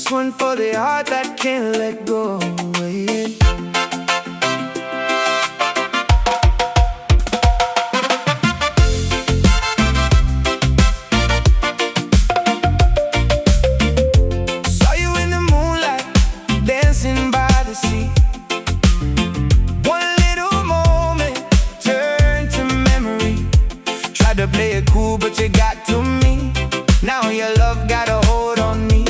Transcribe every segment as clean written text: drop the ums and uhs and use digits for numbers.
This one for the heart that can't let go. Yeah. Saw you in the moonlight, dancing by the sea. One little moment turned to memory. Tried to play it cool, but you got to me. Now your love got a hold on me.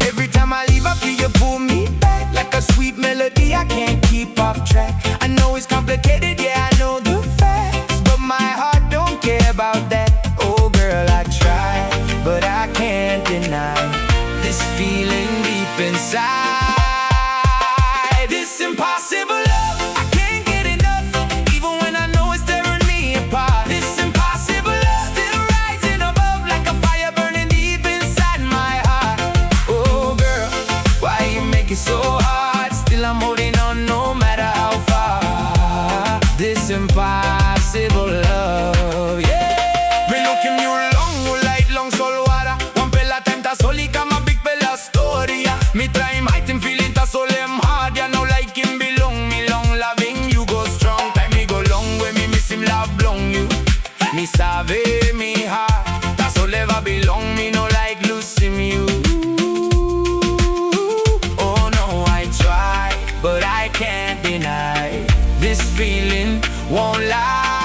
Every time I leave, I feel you pull me back. Like a sweet melody, I can't keep off track. I know it's complicated, yeah, I know the facts, but my heart don't care about that. Oh girl, I try, but I can't deny this feeling deep inside. This impossible love, I can't get enough, even when I know it's tearing me apart. This impossible love, still rising above like a fire burning deep inside my heart. Oh girl, why you make it so hard? Still I'm holding on no matter how far. This impossible love, yeah. Me look in your long, light, long soul water. One pela time ta soli kama big pela story. Me try my team feeling ta soul em hard. Ya know like him belong, me long loving you go strong. Time me go long when me miss him love long you. Me save me heart, ta soul ever belong. Me no like losing you. Oh no, I try, but I can't deny this feeling won't lie.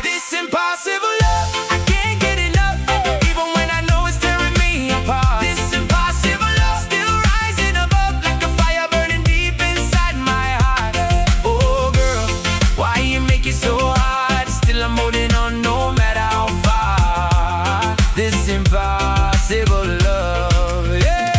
This impossible love, I can't get enough, even when I know it's tearing me apart. This impossible love, still rising above like a fire burning deep inside my heart. Oh girl, why you make it so hard? Still I'm holding on no matter how far. This impossible love, yeah.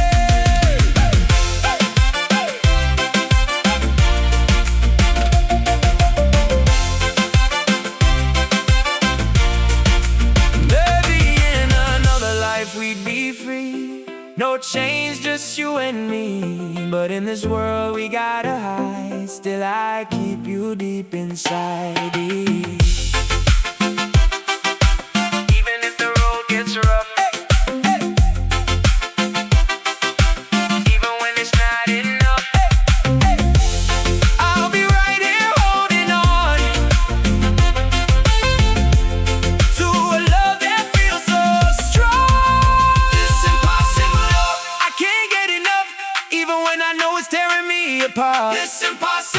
We'd be free, no change, just you and me. But in this world we gotta hide. Still I keep you deep inside. Even if the road gets rough, even when it's not enough, I'll be right here holding on to a love that feels so strong. Even when I know it's tearing me apart. This impossible